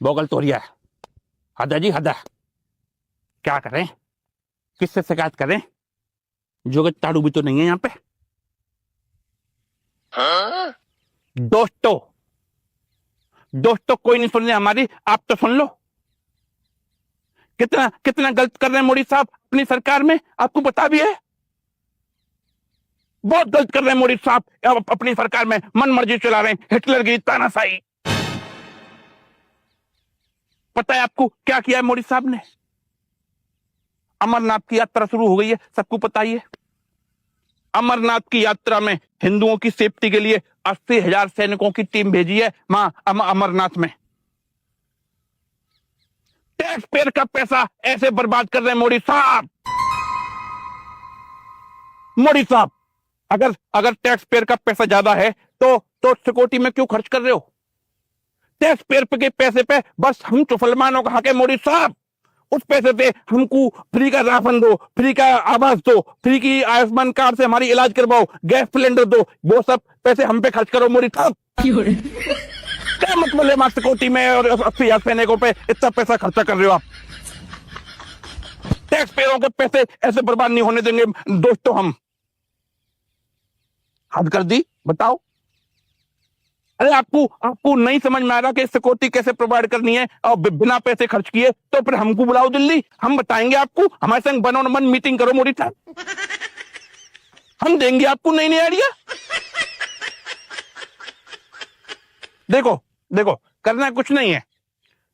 Bogle तोड़िया है। हद है जी, हद है। क्या करें, किससे शिकायत करें? जोगित ताड़ू भी तो नहीं है यहाँ पे। दोस्तों दोस्तों, कोई नहीं सुन रहे हमारी, आप तो सुन लो। कितना कितना गलत कर रहे हैं मोदी साहब अपनी सरकार में, आपको पता भी है। बहुत गलत कर रहे हैं मोदी साहब अपनी सरकार में, मन मर्जी चला रहे हैं, हिटलर की तानाशाही। पता है आपको क्या किया है मोदी साहब ने? अमरनाथ की यात्रा शुरू हो गई है, सबको पता ही है। अमरनाथ की यात्रा में हिंदुओं की सेफ्टी के लिए 80,000 सैनिकों की टीम भेजी है मां अमरनाथ में। टैक्स पेयर का पैसा ऐसे बर्बाद कर रहे हैं मोदी साहब। मोदी साहब, अगर टैक्स पेयर का पैसा ज्यादा है तो सिक्योरिटी में क्यों खर्च कर रहे हो? टैक्स पेयर के पैसे पे बस हम मुसलमानों का हक है मोदी साहब। उस पैसे से हमको फ्री का राशन दो, फ्री का आवास दो, फ्री की आयुष्मान कार्ड से हमारी इलाज करवाओ, गैस सिलेंडर दो, वो सब पैसे हम पे खर्च करो मोदी साहब। क्या मतलब है सिक्योरिटी में और 80,000 सैनिकों पे इतना पैसा खर्चा कर रहे हो आप? टैक्स पेयरों के पैसे ऐसे बर्बाद नहीं होने देंगे दोस्तों हम। हद कर दी, बताओ। अरे आपको नहीं समझ में आ रहा कि सिक्योरिटी कैसे प्रोवाइड करनी है और बिना पैसे खर्च किए? तो फिर हमको बुलाओ दिल्ली, हम बताएंगे आपको। हमारे संग बनो मन मीटिंग करो मोदी साहब, हम देंगे आपको नई नई आइडिया। देखो करना कुछ नहीं है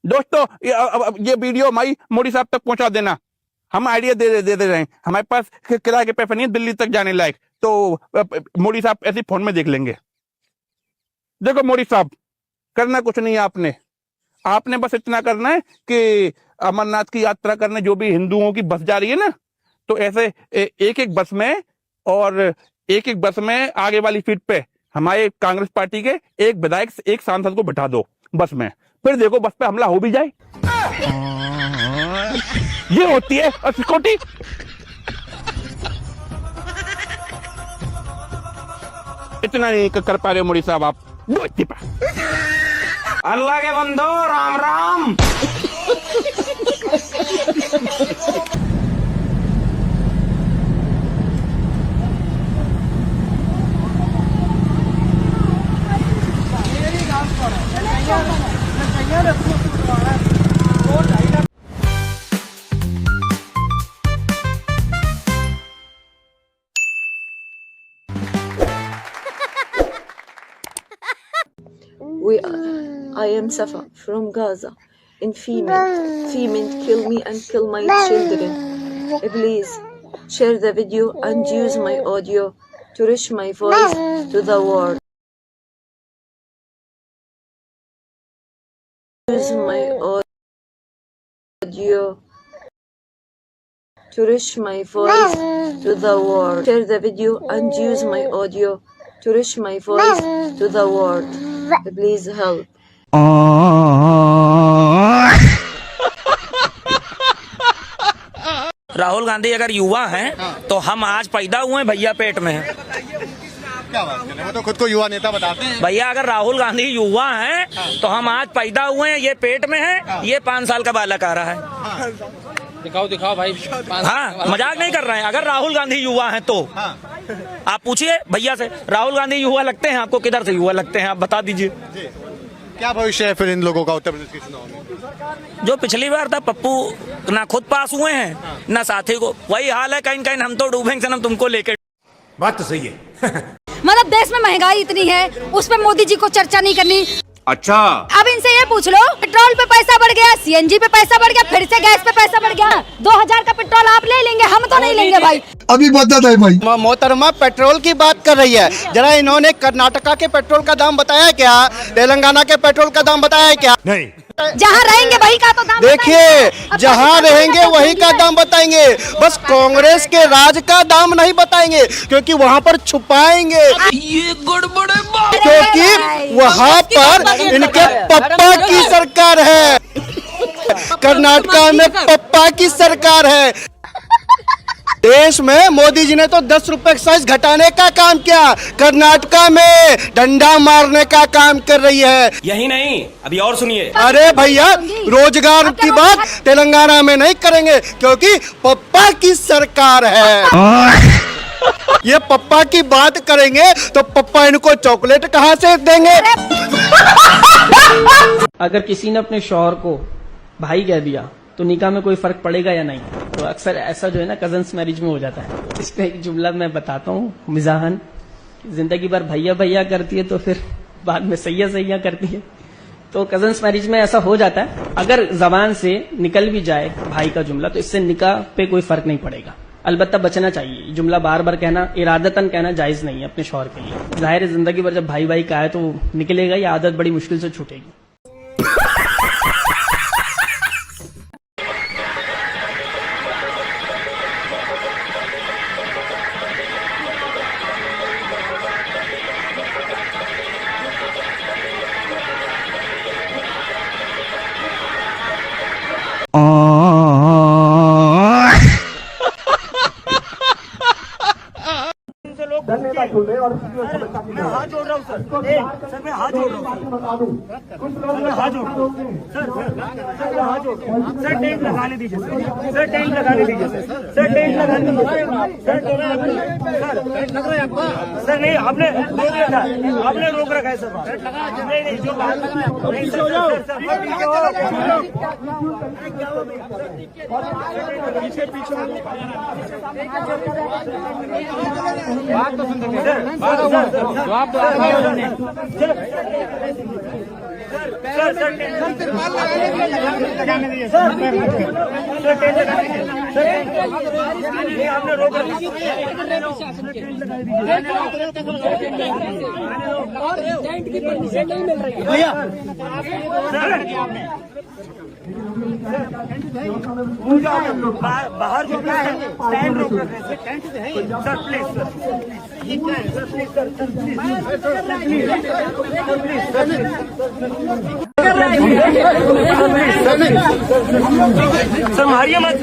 दोस्तों। ये वीडियो हमारी मोदी साहब तक पहुंचा देना, हम आइडिया दे रहे हैं। हमारे पास किराए के पैसे नहीं है दिल्ली तक जाने लायक, तो मोदी साहब ऐसे फोन में देख लेंगे। देखो मोदी साहब, करना कुछ नहीं है आपने बस इतना करना है कि अमरनाथ की यात्रा करने जो भी हिंदुओं की बस जा रही है ना, तो ऐसे एक एक बस में और एक एक बस में आगे वाली सीट पे हमारे कांग्रेस पार्टी के एक विधायक एक सांसद को बैठा दो बस में। फिर देखो बस पे हमला हो भी जाए। ये होती है सिक्योरिटी। इतना नहीं कर पा रहे मोदी साहब आप। अल्लाह के बंदो, Ram Ram. I am Safa from Gaza. In female kill me and kill my children. Please share the video and use my audio to reach my voice to the world. Use my audio to reach my voice to the world. Share the video and use my audio to reach my voice to the world. Please help. Rahul Gandhi अगर युवा हैं तो हम आज पैदा हुए हैं भैया पेट में हैं। क्या बात कर रहे हैं? वो तो खुद को युवा नेता बताते हैं। भैया अगर राहुल गांधी युवा हैं तो हम आज पैदा हुए हैं, ये पेट में है, ये 5 साल का बालक आ रहा है। दिखाओ भाई। हाँ, मजाक नहीं कर रहे हैं। अगर राहुल गांधी युवा हैं तो आप पूछिए भैया से, राहुल गांधी युवा लगते हैं आपको? किधर से युवा लगते हैं आप बता दीजिए। क्या भविष्य है फिर इन लोगों का उत्तर प्रदेश के चुनाव में? जो पिछली बार था, पप्पू ना खुद पास हुए हैं ना साथी को, वही हाल है। कहीं कहीं हम तो डूबेंगे सनम तुमको लेकर। बात तो सही है। मतलब देश में महंगाई इतनी है, उस पर मोदी जी को चर्चा नहीं करनी। अच्छा, अब इनसे ये पूछ लो, पेट्रोल पे पैसा बढ़ गया, सीएनजी पे पैसा बढ़ गया, फिर से गैस पे पैसा बढ़ गया। 2000 का पेट्रोल आप ले लेंगे, हम तो नहीं लेंगे भाई। अभी बता दे भाई। मोहतरमा पेट्रोल की बात कर रही है, जरा इन्होंने कर्नाटका के पेट्रोल का दाम बताया क्या? तेलंगाना के पेट्रोल का दाम बताया क्या? नहीं। जहाँ रहेंगे वही का तो दाम देखिए, जहाँ रहेंगे वही का दाम बताएंगे, बस कांग्रेस के राज का दाम नहीं बताएंगे, क्योंकि वहाँ पर छुपाएंगे। ये गड़बड़ है बात। क्योंकि वहाँ पर इनके पप्पा की सरकार है, कर्नाटका में पप्पा की सरकार है। देश में मोदी जी ने तो 10 रुपए एक्साइज घटाने का काम किया, कर्नाटका में डंडा मारने का काम कर रही है। यही नहीं, अभी और सुनिए। अरे भैया, रोजगार की बात तेलंगाना में नहीं करेंगे क्योंकि पप्पा की सरकार है। ये पप्पा की बात करेंगे तो पप्पा इनको चॉकलेट कहाँ से देंगे? अगर किसी ने अपने शौहर को भाई कह दिया तो निकाह में कोई फर्क पड़ेगा या नहीं? तो अक्सर ऐसा जो है ना कजन्स मैरिज में हो जाता है। इसमें एक जुमला मैं बताता हूँ मिजाहन, जिंदगी भर भैया भैया करती है तो फिर बाद में सैया सैया करती है। तो कजन्स मैरिज में ऐसा हो जाता है, अगर जबान से निकल भी जाए भाई का जुमला तो इससे निकाह पे कोई फर्क नहीं पड़ेगा। अलबत्ता बचना चाहिए, जुमला बार बार कहना, इरादतन कहना जायज नहीं है अपने शौहर के लिए। जाहिर है जिंदगी भर जब भाई भाई का है तो निकलेगा, ये आदत बड़ी मुश्किल से छूटेगी। सर नहीं, आपने आपने रोक रखा है सर। नहीं जो बात बात तो सुन जवाब दो। आपने रोक बाहर जो स्टैंड रोक रखे सर, प्लीज सर मारिए मत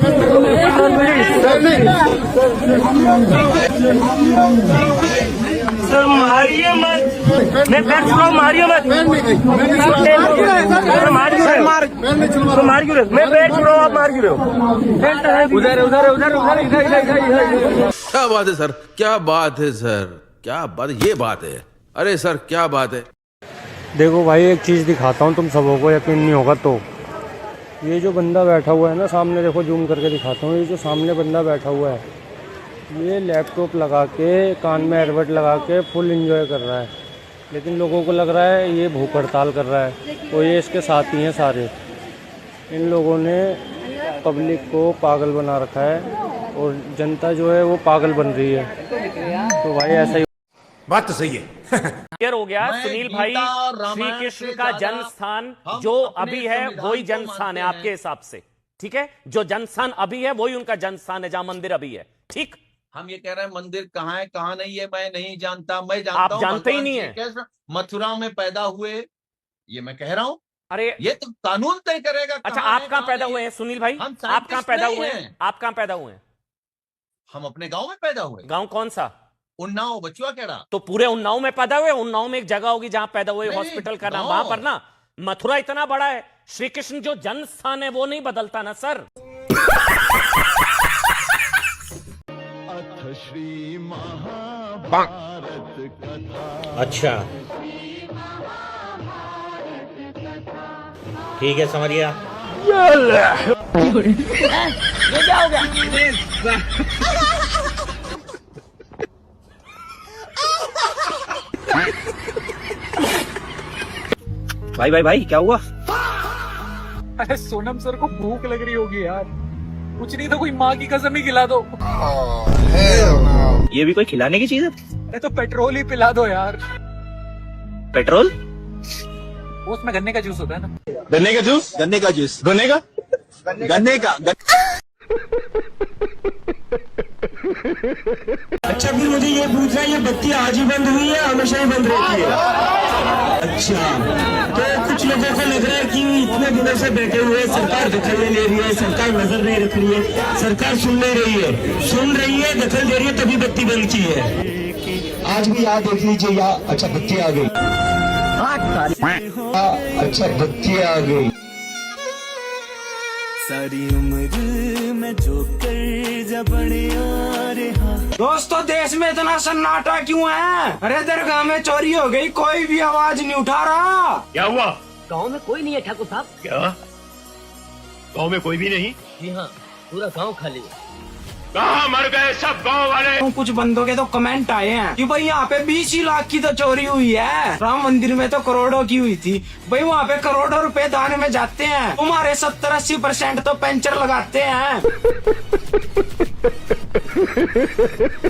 सर, मारिए मत। मैं पैर छुड़ाऊं, मारिए मत। मार क्यों रहे? मैं पैर छुड़ाऊं, आप मार क्यों रहे हो? उधर उधर उधर उधर। क्या बात है सर, क्या बात है सर, क्या बात, ये बात है। अरे सर क्या बात है। देखो भाई, एक चीज़ दिखाता हूँ, तुम सबों को यकीन नहीं होगा तो ये जो बंदा बैठा हुआ है ना सामने, देखो जूम करके दिखाता हूँ, ये जो सामने बंदा बैठा हुआ है ये लैपटॉप लगा के कान में एयरबड लगा के फुल एंजॉय कर रहा है, लेकिन लोगों को लग रहा है ये भूख हड़ताल कर रहा है और ये इसके साथी हैं सारे। इन लोगों ने पब्लिक को पागल बना रखा है और जनता जो है वो पागल बन रही है। तो भाई ऐसा ही बात तो सही है। क्लियर हो गया सुनील भाई, श्री कृष्ण का जन्म स्थान जो अभी है वही जन्म स्थान है आपके हिसाब से, ठीक है? जो जन्म स्थान अभी है वही उनका जन्म स्थान है जहां मंदिर अभी है, ठीक? हम ये कह रहे हैं मंदिर कहाँ है कहाँ नहीं है मैं नहीं जानता, मैं जानता आप जानते ही नहीं है। मथुरा में पैदा हुए, ये मैं कह रहा हूँ। अरे ये तो कानून तय करेगा। अच्छा, आप कहाँ पैदा हुए हैं सुनील भाई? आप कहाँ पैदा हुए हैं? आप कहाँ पैदा हुए हैं? हम अपने गांव में पैदा हुए। गांव कौन सा? उन्नाव, बचुआ केड़ा। तो पूरे उन्नाव में पैदा हुए? उन्नाव में एक जगह होगी जहां पैदा हुए, हॉस्पिटल का नाम, वहां पर ना। मथुरा इतना बड़ा है, श्री कृष्ण जो जन्म स्थान है वो नहीं बदलता ना सर। श्री महाभारत कथा। अच्छा ठीक है, समझ गया। ये क्या हो गया? भाई भाई भाई क्या हुआ? अरे सोनम सर को भूख लग रही होगी यार, कुछ नहीं तो कोई माँ की कसम ही खिला दो। ये भी कोई खिलाने की चीज है? अरे तो पेट्रोल ही पिला दो यार। पेट्रोल? उसमें गन्ने का जूस होता है ना। गन्ने का जूस, गन्ने का जूस, गन्ने का, गन्ने का अच्छा फिर मुझे ये पूछना है, ये बत्ती आज ही बंद हुई है, हमेशा ही बंद रहती है? अच्छा, तो कुछ लोगों को लग रहा है कि इतने दिनों से बैठे हुए सरकार दखल नहीं ले रही है, सरकार नजर नहीं रख रही है, सरकार सुन नहीं रही है, सुन रही है, दखल दे रही है, तभी बत्ती बंद की है। आज भी यहाँ देख लीजिए, यहाँ अच्छा बत्ती आ गई, अच्छा बत्ती आ गई। सारी उम्र में जो कर जबड़े आ रहा। दोस्तों, देश में इतना सन्नाटा क्यों है? अरे दरगाह में चोरी हो गई, कोई भी आवाज नहीं उठा रहा। क्या हुआ? गाँव में कोई नहीं है ठाकुर साहब। क्या गांव में कोई भी नहीं? जी हाँ, पूरा गाँव खाली है। कहाँ मर गए सब गांव वाले? कुछ बंदों के तो कमेंट आए हैं कि भाई यहाँ पे 20 लाख की तो चोरी हुई है, राम मंदिर में तो करोड़ों की हुई थी। भाई वहाँ पे करोड़ों रुपए दान में जाते हैं, तुम्हारे 70-80% तो पेंचर लगाते हैं।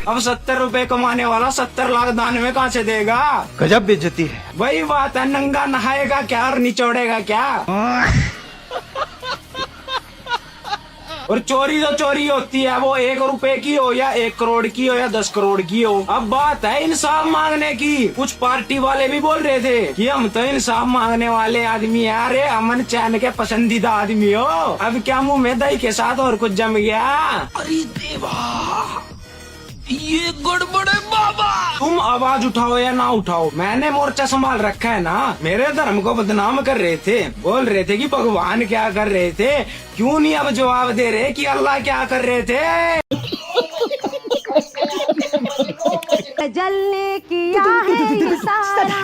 अब 70 रुपए कमाने वाला 70 लाख दान में कहाँ से देगा? गजब बेइज्जती है। वही बात है, नंगा नहाएगा क्या और निचोड़ेगा क्या? और चोरी तो चोरी होती है, वो 1 रुपए की हो या 1 करोड़ की हो या 10 करोड़ की हो। अब बात है इंसाफ मांगने की। कुछ पार्टी वाले भी बोल रहे थे कि हम तो इंसाफ मांगने वाले आदमी है, अरे अमन चैन के पसंदीदा आदमी हो। अब क्या मुंह में दही के साथ और कुछ जम गया? अरे देवा, ये गड़बड़ है बाबा। तुम आवाज उठाओ या ना उठाओ, मैंने मोर्चा संभाल रखा है ना। मेरे धर्म को बदनाम कर रहे थे, बोल रहे थे कि भगवान क्या कर रहे थे, क्यों नहीं अब जवाब दे रहे कि अल्लाह क्या कर रहे थे? जलने किया है इशारा,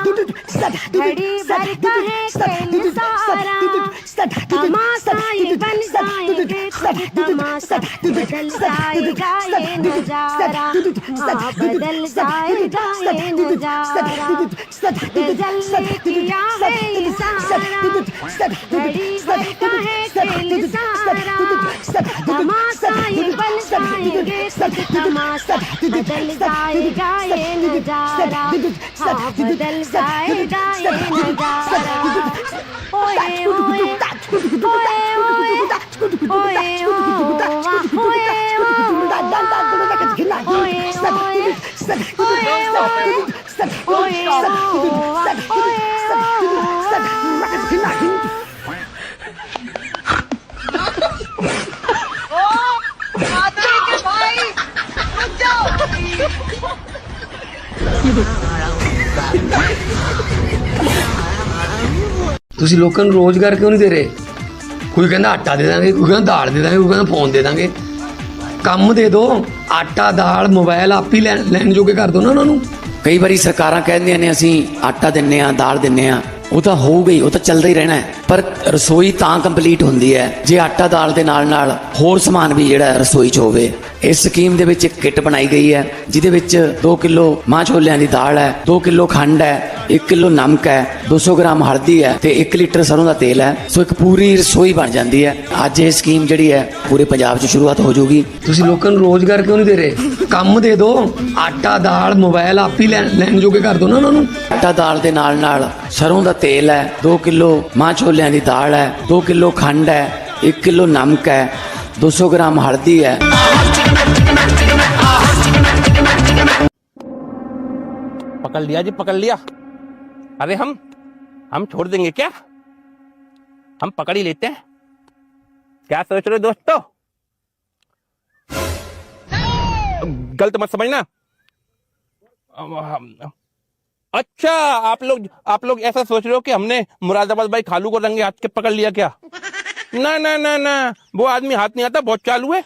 घड़ी भर का है खेल सारा, तमाशा ये बन जाएंगे खुद तमाशा, बदल जाएगा ये नजारा, हाँ बदल जाएगा ये नजारा। जलने किया है इशारा, घड़ी भर का है खेल सारा, तमाशा ये बन जाएंगे खुद तमाशा, बदल जाएगा ये नजारा, हाँ बदल जाएगा ये नजारा। ओए ओए ओए ओए ओए ਤੁਸੀਂ ਲੋਕਾਂ ਨੂੰ ਰੋਜ਼ਗਾਰ ਕਿਉਂ ਨਹੀਂ ਦੇ ਰਹੇ? ਕੋਈ ਕਹਿੰਦਾ ਆਟਾ ਦੇ ਦਾਂਗੇ, ਕੋਈ ਕਹਿੰਦਾ ਦਾਲ ਦੇ ਦਾਂਗੇ, ਕੋਈ ਕਹਿੰਦਾ ਫੋਨ ਦੇ ਦਾਂਗੇ। ਕੰਮ ਦੇ ਦਿਓ, ਆਟਾ ਦਾਲ ਮੋਬਾਈਲ ਆਪ ਹੀ ਲੈਣ ਜੋਗੇ ਕਰ ਦਿਓ ਨਾ ਉਹਨਾਂ ਨੂੰ। ਕਈ ਵਾਰੀ ਸਰਕਾਰਾਂ ਕਹਿੰਦੀਆਂ ਨੇ ਅਸੀਂ ਆਟਾ ਦਿੰਨੇ ਆ, ਦਾਲ ਦਿੰਨੇ ਆ, ਉਹ ਤਾਂ ਹੋਊਗਾ ਹੀ, ਉਹ ਤਾਂ ਚੱਲਦਾ ਹੀ ਰਹਿਣਾ ਹੈ। ਪਰ ਰਸੋਈ ਤਾਂ ਕੰਪਲੀਟ ਹੁੰਦੀ ਹੈ ਜੇ ਆਟਾ ਦਾਲ ਦੇ ਨਾਲ ਨਾਲ ਹੋਰ ਸਮਾਨ ਵੀ ਜਿਹੜਾ ਰਸੋਈ 'ਚ ਹੋਵੇ। ਇਸ ਸਕੀਮ ਦੇ ਵਿੱਚ ਇੱਕ ਕਿੱਟ ਬਣਾਈ ਗਈ ਹੈ ਜਿਹਦੇ ਵਿੱਚ 2 ਕਿਲੋ ਮਾਂ ਛੋਲਿਆਂ ਦੀ ਦਾਲ ਹੈ, 2 ਕਿਲੋ ਖੰਡ ਹੈ, 1 ਕਿਲੋ ਨਮਕ ਹੈ, 200 ਗ੍ਰਾਮ ਹਲਦੀ ਹੈ ਤੇ 1 ਲੀਟਰ ਸਰੋਂ ਦਾ ਤੇਲ ਹੈ। ਸੋ ਇੱਕ ਪੂਰੀ ਰਸੋਈ ਬਣ ਜਾਂਦੀ ਹੈ। ਅੱਜ ਇਹ ਸਕੀਮ ਜਿਹੜੀ ਹੈ ਪੂਰੇ ਪੰਜਾਬ 'ਚ ਸ਼ੁਰੂਆਤ ਹੋ ਜਾਊਗੀ। ਤੁਸੀਂ ਲੋਕਾਂ ਨੂੰ ਰੋਜ਼ਗਾਰ ਕਿਉਂ ਨਹੀਂ ਦੇ ਰਹੇ? ਕੰਮ ਦੇ ਦਿਓ, ਆਟਾ ਦਾਲ ਮੋਬਾਈਲ ਆਪ ਹੀ ਲੈਣ ਜੋਗੇ ਕਰ ਦਿਓ ਨਾ ਉਹਨਾਂ ਨੂੰ। ਆਟਾ ਦਾਲ ਦੇ ਨਾਲ ਨਾਲ ਸਰੋਂ ਦਾ ਤੇਲ ਹੈ, 2 ਕਿਲੋ ਮਾਂ ਛੋਲਿਆਂ ਦੀ ਦਾਲ ਹੈ, 2 किलो खंड है, 1 किलो नमक है, 200 ग्राम हल्दी है। पकड़ लिया जी, पकड़ लिया। अरे हम छोड़ देंगे क्या? हम पकड़ ही लेते हैं। क्या सोच रहे हो दोस्तों? गलत मत समझना। अच्छा, आप लोग ऐसा सोच रहे हो कि हमने मुरादाबाद भाई खालू को रंगे हाथ के पकड़ लिया क्या? ना ना ना ना, वो आदमी हाथ नहीं आता, बहुत चालू है,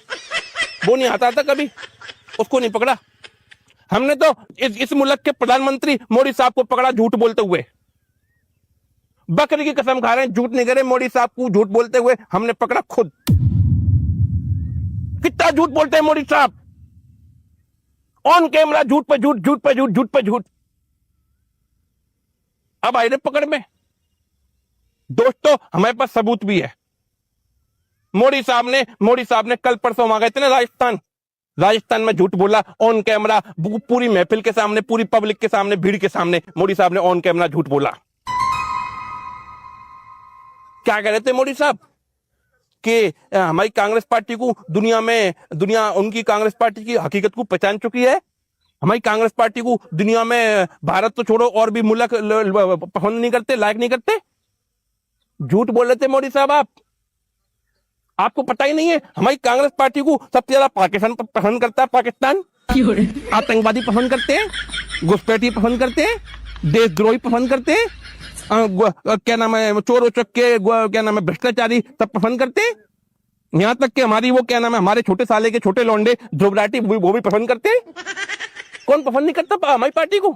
वो नहीं आता कभी, उसको नहीं पकड़ा। हमने तो इस मुल्क के प्रधानमंत्री मोदी साहब को पकड़ा झूठ बोलते हुए। बकरी की कसम खा रहे हैं, झूठ नहीं करे। मोदी साहब को झूठ बोलते हुए हमने पकड़ा खुद। कितना झूठ बोलते हैं मोदी साहब, ऑन कैमरा झूठ पे झूठ, झूठ पे झूठ, झूठ पे झूठ। अब आए पकड़ में। दोस्तों, हमारे पास सबूत भी है। मोदी साहब ने कल परसों वहां गए थे ना राजस्थान में झूठ बोला ऑन कैमरा, पूरी महफिल के सामने, पूरी पब्लिक के सामने, भीड़ के सामने मोदी साहब ने ऑन कैमरा झूठ बोला। क्या कह रहे थे मोदी साहब? कि हमारी कांग्रेस पार्टी को दुनिया उनकी कांग्रेस पार्टी की हकीकत को पहचान चुकी है। हमारी कांग्रेस पार्टी को दुनिया में भारत तो छोड़ो और भी मुल्क पसंद नहीं करते, लायक नहीं करते। झूठ बोल रहे थे मोदी साहब आप। आपको पता ही नहीं है हमारी कांग्रेस पार्टी को सबसे ज्यादा पाकिस्तान पसंद करता है। पाकिस्तान आतंकवादी पसंद करते हैं, घुसपैठी पसंद करते हैं, देशद्रोही पसंद करते हैं, क्या नाम है, चोर उचक्के, क्या नाम है, भ्रष्टाचारी सब पसंद करते हैं। यहाँ तक कि हमारी वो क्या नाम है, हमारे छोटे साले के छोटे लौंडे ध्रुवराठी वो भी पसंद करते हैं। कौन पसंद नहीं करता हमारी पार्टी को?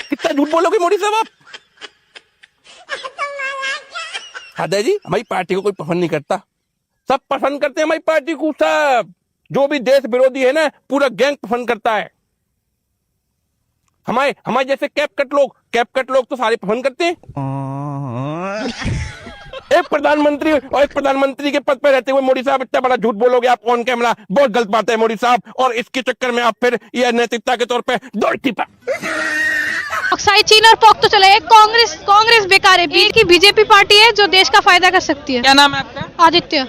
कितना झूठ बोलोगे मोदी साहब आप? हृदय जी, हमारी पार्टी को कोई पसंद नहीं करता, सब पसंद करते हैं हमारी पार्टी को। सब जो भी देश विरोधी है ना, पूरा गैंग पसंद करता है। हमारे जैसे कैप कट लोग तो सारे पसंद करते हैं। एक प्रधानमंत्री के पद पर रहते हुए मोदी साहब इतना बड़ा झूठ बोलोगे आप ऑन कैमरा, बहुत गलत बात है मोदी साहब। और इसके चक्कर में आप फिर यह नैतिकता के तौर पे दौड़ती पा। ऑक्साइड, चीन और पोक तो चले, कांग्रेस बेकार है। एक ही बीजेपी पार्टी है जो देश का फायदा कर सकती है। क्या नाम है आपका? आदित्य।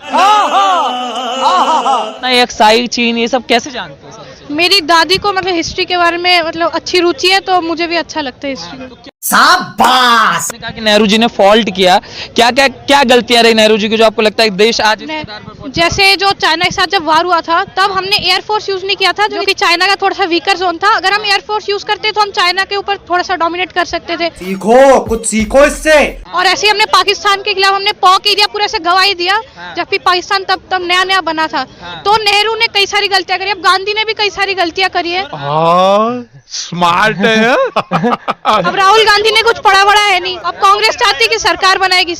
ऑक्साइड, चीन, ये सब कैसे जानते हो सर? मेरी दादी को मतलब हिस्ट्री के बारे में मतलब अच्छी रुचि है, तो मुझे भी अच्छा लगता है हिस्ट्री। शाबाश। कहा कि नेहरू जी ने फॉल्ट किया, क्या गलतियां रही नेहरू जी की जो आपको लगता है देश आज जैसे जो चाइना के साथ जब वार हुआ था तब हमने एयरफोर्स यूज नहीं किया था, जो कि चाइना का थोड़ा सा वीकर जोन था। अगर हम एयरफोर्स यूज करते तो हम चाइना के ऊपर थोड़ा सा डोमिनेट कर सकते थे। कुछ सीखो इससे। और ऐसे ही हमने पाकिस्तान के खिलाफ हमने पॉक एरिया पूरे से गवाही दिया, जबकि पाकिस्तान तब नया बना था। तो नेहरू ने कई सारी गलतियां करी, अब गांधी ने भी कई सारी गलतियां करी है। स्मार्ट है। अब राहुल गांधी ने कुछ पढ़ा बड़ा है नहीं। अब कांग्रेस चाहती है कि सरकार बनाएगी,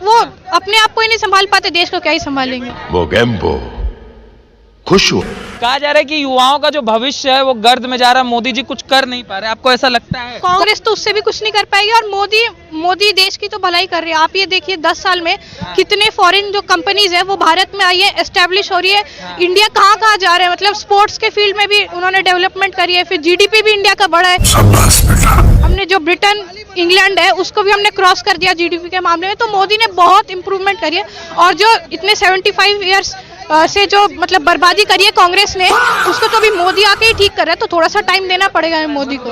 वो अपने आप को ही नहीं संभाल पाते, देश को क्या ही संभालेंगे। वो गैम्बो खुश हो। कहा जा रहा है कि युवाओं का जो भविष्य है वो गर्द में जा रहा है, मोदी जी कुछ कर नहीं पा रहे, आपको ऐसा लगता है? कांग्रेस तो उससे भी कुछ नहीं कर पाएगी, और मोदी देश की तो भलाई कर रही है। आप ये देखिए 10 साल में कितने फॉरेन जो कंपनीज है वो भारत में आई है, एस्टेब्लिश हो रही है। इंडिया कहाँ जा रहा है, मतलब स्पोर्ट्स के फील्ड में भी उन्होंने डेवलपमेंट करी है। फिर जीडीपी भी इंडिया का बढ़ा है। हमने जो ब्रिटेन इंग्लैंड है उसको भी हमने क्रॉस कर दिया जीडीपी के मामले में। तो मोदी ने बहुत इंप्रूवमेंट करी है, और जो इतने 75 ईयर्स से जो मतलब बर्बादी करी है कांग्रेस ने, उसको तो अभी मोदी आके ही ठीक कर रहा है। तो थोड़ा सा टाइम देना पड़ेगा मोदी को।